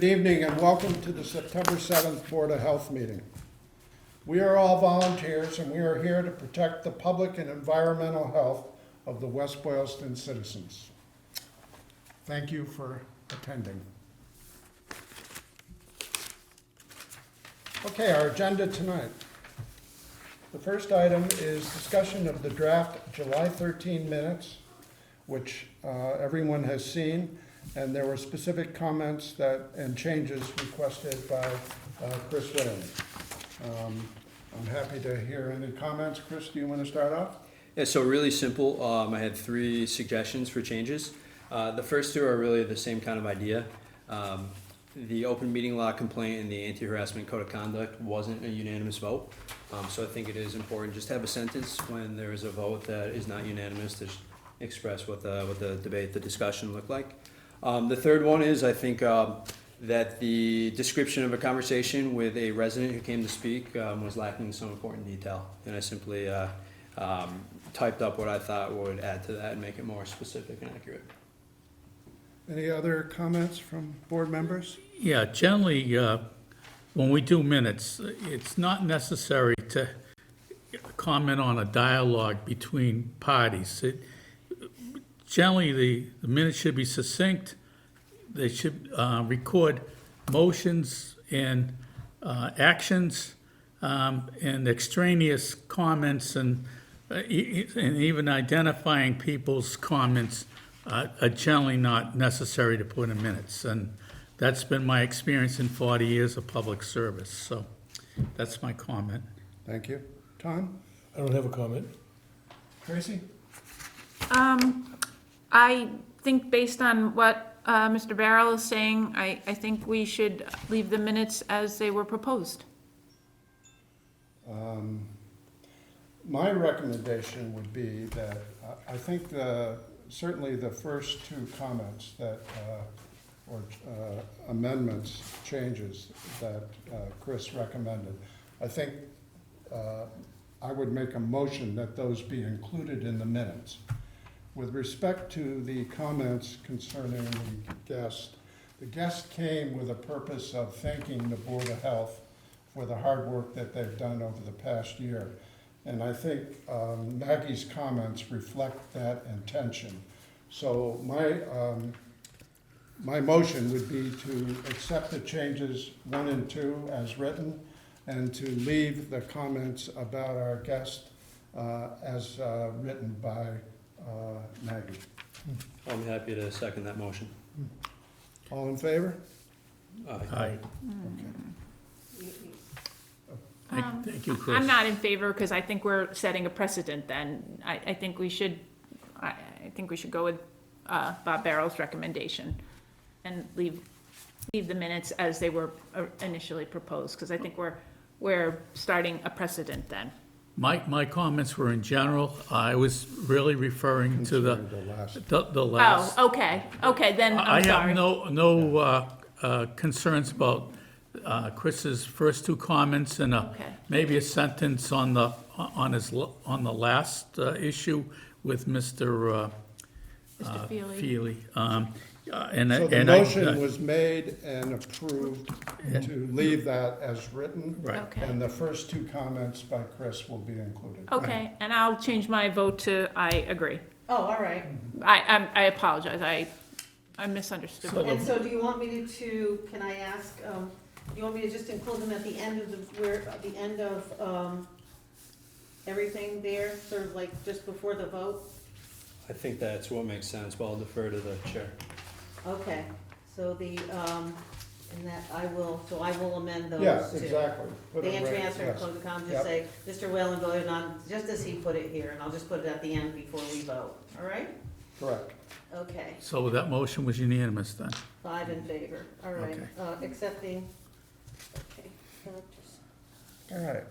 Good evening and welcome to the September 7th Board of Health meeting. We are all volunteers and we are here to protect the public and environmental health of the West Boylston citizens. Thank you for attending. Okay, our agenda tonight. The first item is discussion of the draft July 13 minutes, which everyone has seen, and there were specific comments and changes requested by Chris Whalen. I'm happy to hear any comments. Chris, do you want to start off? Yeah, so really simple. I had 3 suggestions for changes. The first 2 are really the same kind of idea. The open meeting law complaint and the anti-harassment code of conduct wasn't a unanimous vote. So I think it is important just to have a sentence when there is a vote that is not unanimous to express what the debate, the discussion looked like. The third one is, I think, that the description of a conversation with a resident who came to speak was lacking some important detail. And I simply typed up what I thought would add to that and make it more specific and accurate. Any other comments from board members? Yeah, generally, when we do minutes, it's not necessary to comment on a dialogue between parties. Generally, the minutes should be succinct. They should record motions and actions and extraneous comments and even identifying people's comments are generally not necessary to put in minutes. And that's been my experience in 40 years of public service. So that's my comment. Thank you. Tom? I don't have a comment. Tracy? I think based on what Mr. Barrell is saying, I think we should leave the minutes as they were proposed. My recommendation would be that I think certainly the first 2 comments that, or amendments, changes that Chris recommended, I think I would make a motion that those be included in the minutes. With respect to the comments concerning the guest came with a purpose of thanking the Board of Health for the hard work that they've done over the past year. And I think Maggie's comments reflect that intention. So my motion would be to accept the changes 1 and 2 as written and to leave the comments about our guest as written by Maggie. I'm happy to second that motion. All in favor? Aye. Okay. Thank you, Chris. I'm not in favor because I think we're setting a precedent then. I think we should go with Bob Barrow's recommendation and leave the minutes as they were initially proposed, because I think we're starting a precedent then. My comments were in general. I was really referring to the last. Oh, okay, then I'm sorry. I have no concerns about Chris's first 2 comments and Okay. maybe a sentence on the last issue with Mr. Feely. Feely. So the motion was made and approved to leave that as written. Right. Okay. And the first 2 comments by Chris will be included. Okay, and I'll change my vote to I agree. Oh, all right. I apologize, I misunderstood. So- And so do you want me to, can I ask, do you want me to just include them at the end of everything there, sort of like just before the vote? I think that's what makes sense, but I'll defer to the chair. Okay, so and that I will amend those Yes, too. exactly. Put The it entry right, answer yes. code of conduct, Yep. just say, Mr. Whalen voted on, just as he put it here, and I'll just put it at the end before we vote, all right? Correct. Okay, So that motion was unanimous then? 5 in favor, all right, Okay. accepting, okay. All right.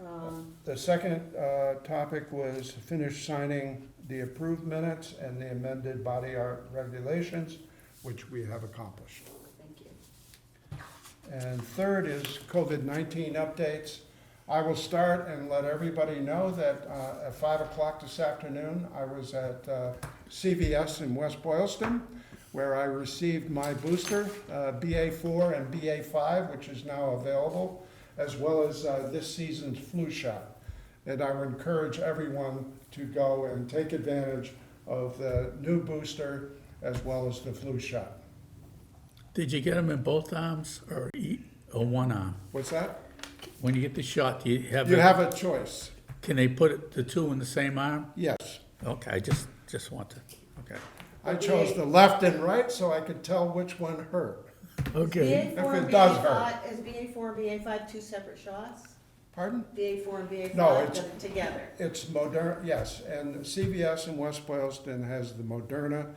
Um, The second topic was finish signing the approved minutes and the amended body art regulations, which we have accomplished. Thank you. And third is COVID-19 updates. I will start and let everybody know that at 5 o'clock this afternoon, I was at CVS in West Boylston, where I received my booster, BA4 and BA5, which is now available, as well as this season's flu shot. And I would encourage everyone to go and take advantage of the new booster as well as the flu shot. Did you get them in both arms or one arm? What's that? When you get the shot, do you have? You have a choice. Can they put the two in the same arm? Yes. Okay, I just want to, okay. I chose the left and right so I could tell which one hurt. Okay. BA4 If and it does BA5, is BA4 and BA5 two separate shots? Pardon? BA4 and BA5 No, it's- together? It's Moderna, yes, and CVS in West Boylston has the Moderna.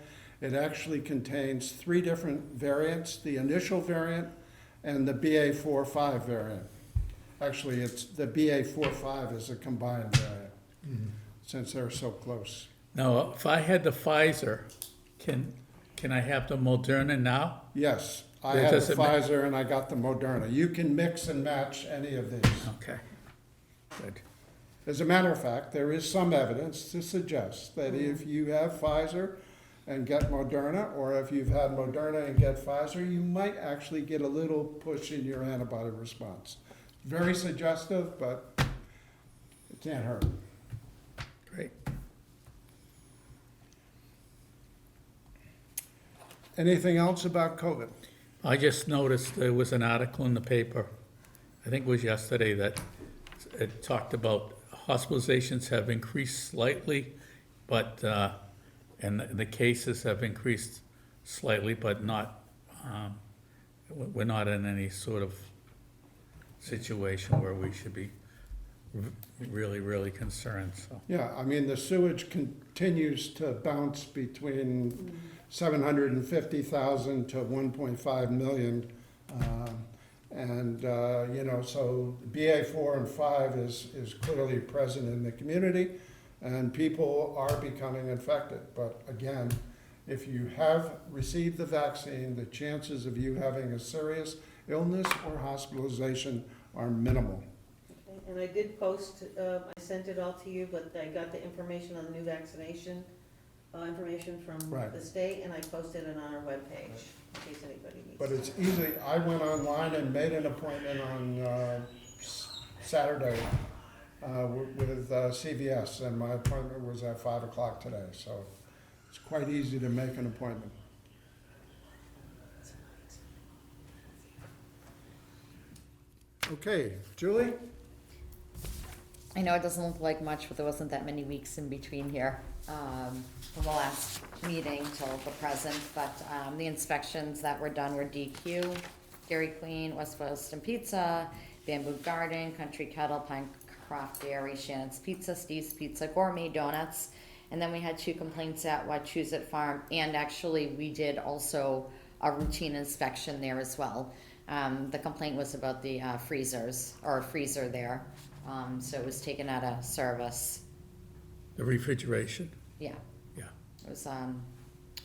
It actually contains 3 different variants, the initial variant and the BA45 variant. Actually, it's, the BA45 is a combined variant, since they're so close. Now, if I had the Pfizer, can I have the Moderna now? Yes, I That had the doesn't ma- Pfizer and I got the Moderna. You can mix and match any of these. Okay, good. As a matter of fact, there is some evidence to suggest that if you have Pfizer and get Moderna, or if you've had Moderna and get Pfizer, you might actually get a little push in your antibody response. Very suggestive, but it can't hurt. Great. Anything else about COVID? I just noticed there was an article in the paper, I think it was yesterday, that it talked about hospitalizations have increased slightly, but, and the cases have increased slightly, but not, we're not in any sort of situation where we should be really, really concerned, so. Yeah, I mean, the sewage continues to bounce between 750,000 to 1.5 million. And, you know, so BA4 and 5 is clearly present in the community, and people are becoming infected. But again, if you have received the vaccine, the chances of you having a serious illness or hospitalization are minimal. Okay, and I did post, I sent it all to you, but I got the information on the new vaccination, information from Right. the state, and I posted it on our webpage, in case anybody needs. But to it's know. easy, I went online and made an appointment on Saturday with CVS, and my appointment was at 5 o'clock today, so it's quite easy to make an appointment. Okay, Julie? I know it doesn't look like much, but there wasn't that many weeks in between here, from the last meeting till the present, but, the inspections that were done were DQ, Dairy Queen, West Boylston Pizza, Bamboo Garden, Country Kettle, Pine Craft Dairy, Shannon's Pizza, Steve's Pizza, Gourmet Donuts, and then we had 2 complaints at Wachusett Farm, and actually, we did also a routine inspection there as well. The complaint was about the freezers, or a freezer there, so it was taken out of service. The refrigeration, Yeah, yeah. it was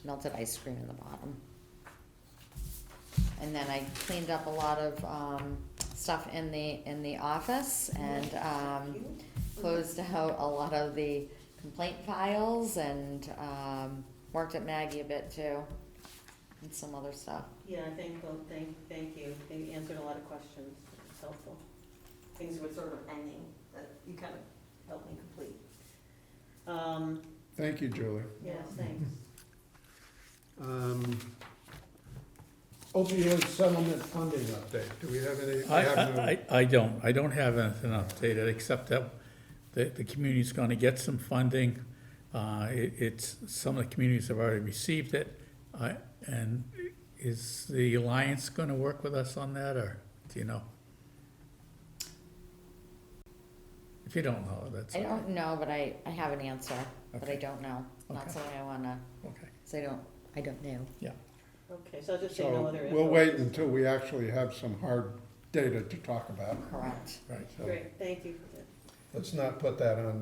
melted ice cream in the bottom. And then I cleaned up a lot of stuff in the office and closed out a lot of the complaint files and worked at Maggie a bit too, and some other stuff. Yeah, thank you. They answered a lot of questions. It's helpful. Things were sort of hanging that you kind of helped me complete. Thank you, Julie. Yes, thanks. Opioid settlement funding update, do we have any? we have no- I don't have anything updated, except that the community's gonna get some funding. It's, some of the communities have already received it, and is the Alliance gonna work with us on that, or do you know? If you don't know, that's. I all right. don't know, but I have an answer, but I Okay. don't know. Not Okay. something I wanna, Okay, cause I don't know. Okay, so I'll just say no So other info. we'll wait until we actually have some hard data to talk about. Correct. right. So Great, thank you for that. let's not put that on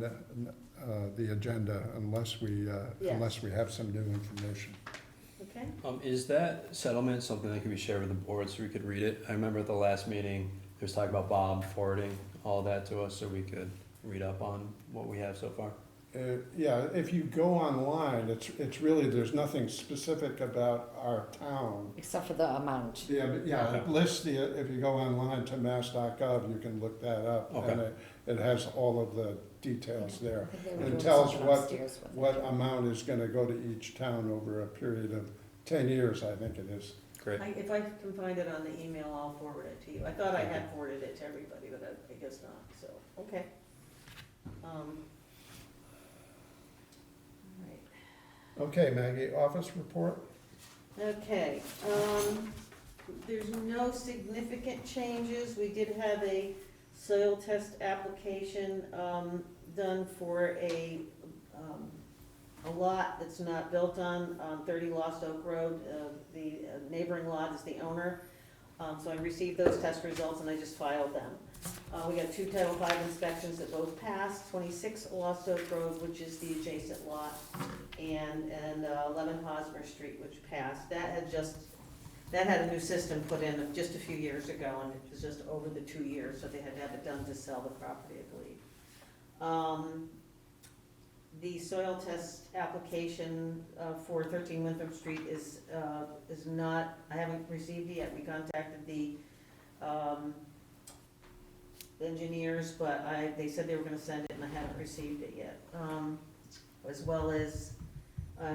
the agenda unless we have some new information. Okay, Is that settlement something that could be shared with the board so we could read it? I remember at the last meeting, there was talk about Bob forwarding all that to us so we could read up on what we have so far. Yeah, if you go online, it's really, there's nothing specific about our town. Except for the amount. Yeah, but yeah, it lists if you go online to mass.gov, you can look that up. Okay. And it has all of the details there. I think they were And doing it tells something what, upstairs with it. what amount is gonna go to each town over a period of 10 years, I think it is. Great. If I can find it on the email, I'll forward it to you. I thought I had forwarded it to everybody, but I guess not, so, okay. All right. Okay, Maggie, office report? Okay, there's no significant changes. We did have a soil test application, done for a lot that's not built on 30 Lost Oak Road. The neighboring lot is the owner. So I received those test results and I just filed them. We got 2 Title V inspections that both passed, 26 Lost Oak Road, which is the adjacent lot, and 11 Hosmer Street, which passed. That had a new system put in just a few years ago, and it was just over the 2 years, so they had to have it done to sell the property, I believe. The soil test application for 13 Winthrop Street is not, I haven't received it yet. We contacted the engineers, but they said they were gonna send it, and I haven't received it yet. As well as,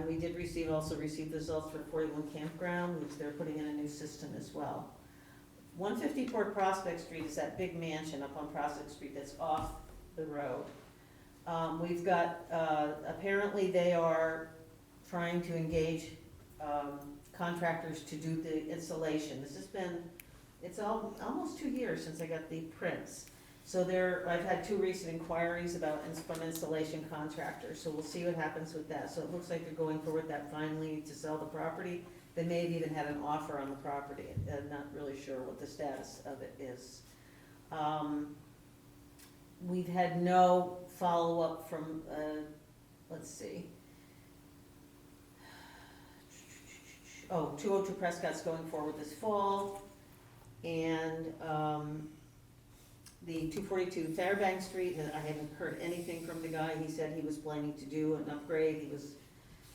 we did also receive the results for 41 Campground, which they're putting in a new system as well. 154 Prospect Street is that big mansion up on Prospect Street that's off the road. We've got, apparently they are trying to engage contractors to do the installation. This has been, it's almost 2 years since I got the prints. So I've had 2 recent inquiries from installation contractors, so we'll see what happens with that. So it looks like they're going forward that finally to sell the property. They may have even had an offer on the property. I'm not really sure what the status of it is. We've had no follow-up from, let's see. 202 Prescott's going forward this fall. And the 242 Fairbank Street, I haven't heard anything from the guy. He said he was planning to do an upgrade. He was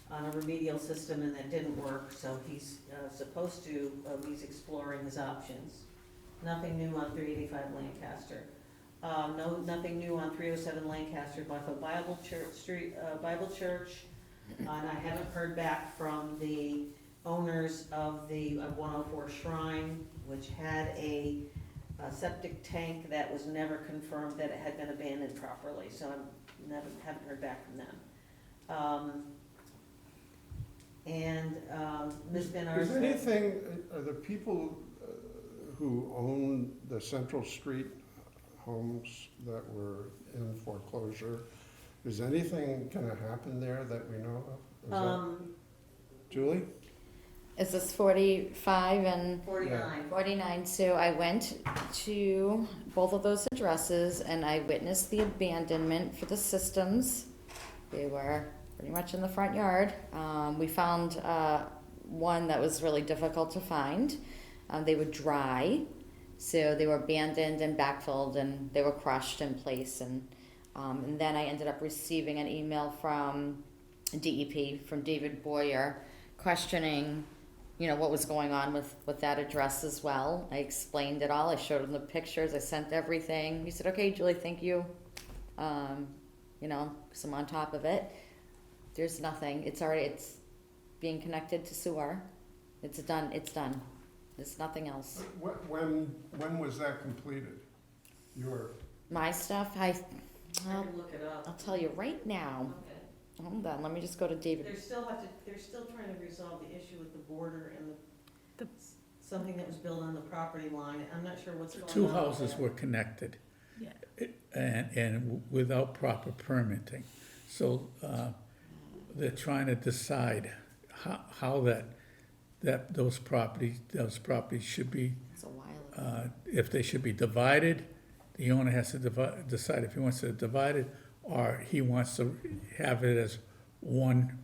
on a remedial system and that didn't work, so he's supposed to, he's exploring his options. Nothing new on 385 Lancaster. Nothing new on 307 Lancaster, Bethel Bible Church. And I haven't heard back from the owners of the 104 Shrine, which had a septic tank that was never confirmed that it had been abandoned properly, so I haven't heard back from them. Ms. Benard. Is anything, are the people who own the Central Street homes that were in foreclosure, is anything gonna happen there that we know of? Julie? Is this 45 and 49. 49? So I went to both of those addresses and I witnessed the abandonment for the systems. They were pretty much in the front yard. We found one that was really difficult to find. They were dry, so they were abandoned and backfilled, and they were crushed in place. And then I ended up receiving an email from DEP, from David Boyer, questioning, what was going on with that address as well. I explained it all. I showed him the pictures. I sent everything. He said, "Okay, Julie, thank you." Because I'm on top of it. There's nothing. It's being connected to sewer. It's done. There's nothing else. When was that completed? My stuff, I can look it up. I'll tell you right now. Okay. Hold on, let me just go to David. They're still trying to resolve the issue with the border and something that was built on the property line. I'm not sure what's going on. 2 with houses that. were connected. Yeah. And without proper permitting. So they're trying to decide how those properties should be, It's a while ago. if they should be divided. The owner has to decide if he wants to divide it, or he wants to have it as one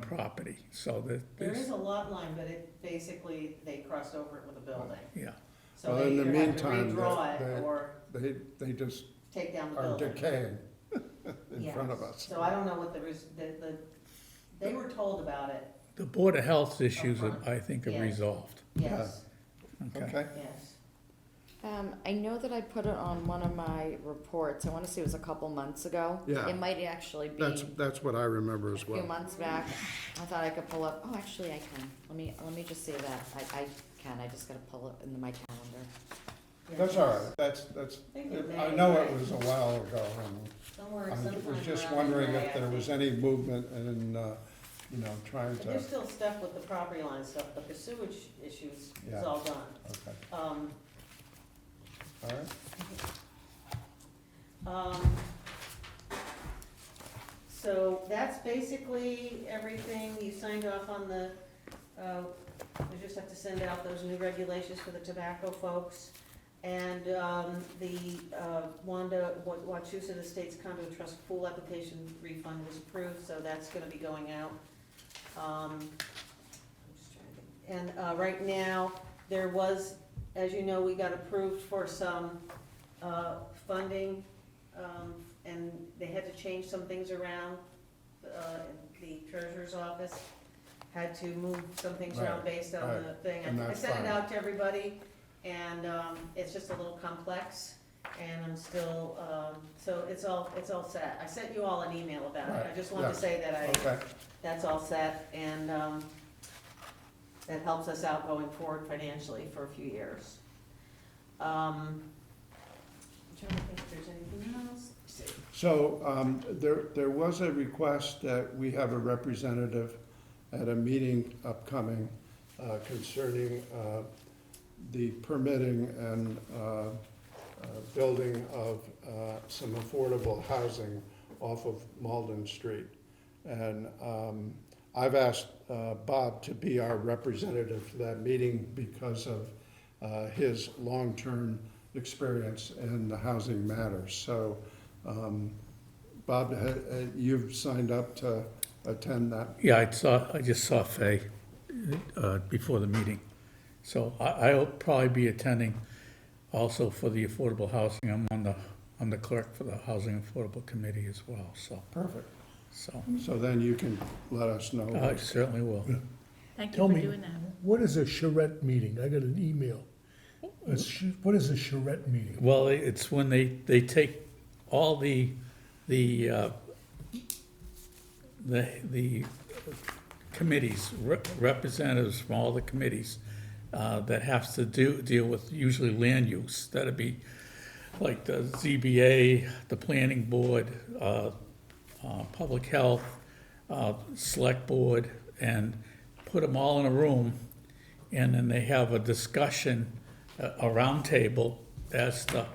property. So There there's, is a lot line, but they crossed over it with a building. yeah. So Well, in they the either have to meantime, redraw it or they just take down the are building. decaying. in front of Yes. us. So I don't know what they were told about it, The Board of Health issues, Upfront. I think, are Yeah. resolved. yes, Okay, yes. I know that I put it on one of my reports, I wanna say it was a couple months ago. Yeah. It might actually be that's what I remember a as few well. months back. I thought I could pull up, oh, actually I can. Let me just say that. I can, I just gotta pull it into my calendar. That's all right, that's, think it I may, know right. it was a while ago, and Don't worry, I sometime was just around wondering May, if I there was think. any movement in, trying But They're to, still stuck with the property line stuff, but the sewage issues Yeah. is all done. okay, Um, all right. So that's basically everything. You signed off on the, we just have to send out those new regulations for the tobacco folks. And, the, Wachusett Estates Condo Trust Pool application refund was approved, so that's gonna be going out. I'm just trying to think. And, right now, there was, as you know, we got approved for some, funding, and they had to change some things around. The treasurer's office had to move some things around Right, based on the thing. and I that's sent it fine. out to everybody, and, it's just a little complex, and I'm still, so it's all set. I sent you all an email about it. Right, I just wanted to yeah. say that Okay, that's all set, and, that helps us out going forward financially for a few years. I'm trying to think if there's anything else. so, there was a request that we have a representative at a meeting upcoming concerning the permitting and building of some affordable housing off of Malden Street. And I've asked Bob to be our representative for that meeting because of his long-term experience in the housing matters. So, Bob, you've signed up to attend that? Yeah, I just saw Fay, before the meeting. So I'll probably be attending also for the affordable housing. I'm the clerk for the Housing Affordable Committee as well, so, Perfect. so, So then you can let us know. I certainly will. Thank you Tell for me, doing that. what is a charrette meeting? I got an email. What is a charrette meeting? Well, it's when they take all the committees, representatives from all the committees, that have to deal with usually land use. That'd be like the ZBA, the planning board, public health, select board, and put them all in a room, and then they have a discussion, a roundtable as to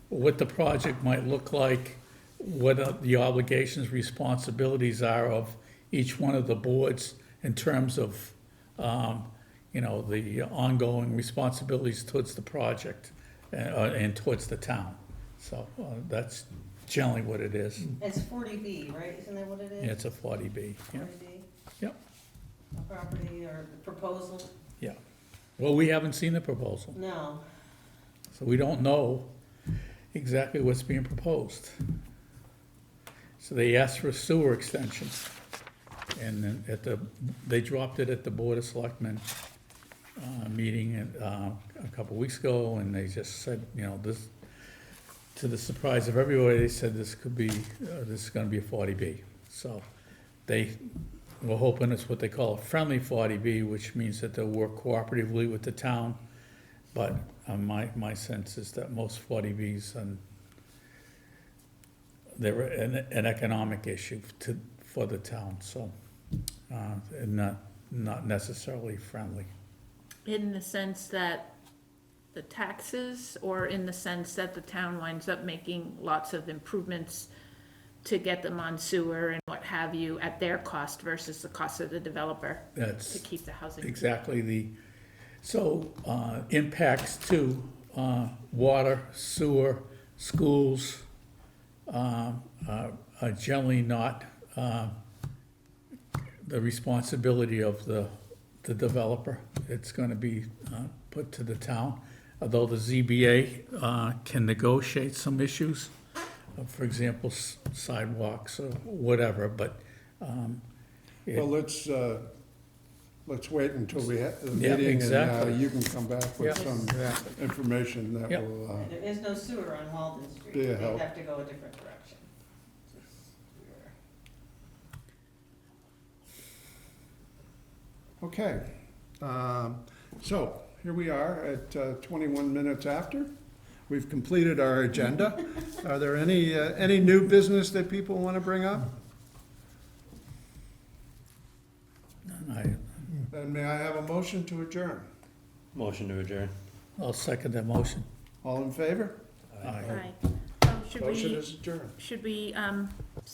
what the project might look like, what the obligations, responsibilities are of each one of the boards in terms of, the ongoing responsibilities towards the project and towards the town. So that's generally what it is. It's 40B, right? Isn't that what it is? Yeah, it's a 40B, yeah, 40B? Yep. A property or proposal? yeah. Well, we haven't seen the proposal, No. so we don't know exactly what's being proposed. So they asked for a sewer extension, and then they dropped it at the Board of Selectmen meeting a couple weeks ago, and they just said, this, to the surprise of everybody, they said this is gonna be a 40B. So we're hoping it's what they call a friendly 40B, which means that they'll work cooperatively with the town. But my sense is that most 40Bs, they're an economic issue for the town, so, and not necessarily friendly. In the sense that the taxes, or in the sense that the town winds up making lots of improvements to get them on sewer and what have you at their cost versus the cost of the developer to That's keep the housing? exactly impacts to water, sewer, schools are generally not the responsibility of the developer. It's gonna be put to the town, although the ZBA can negotiate some issues for example, sidewalks or whatever, but, it- Well, let's wait until we have the Yeah, meeting, and exactly. you can come back with Yeah. some information that Yeah. will, And there is no sewer on Walden Street. Yeah, They help. have to go a different direction. okay. So, here we are at 21 minutes after. We've completed our agenda. Are there any new business that people want to bring up? Then may I have a motion to adjourn? Motion to adjourn. I'll second that motion. All in favor? Aye. Should Motion we, is adjourned. should we,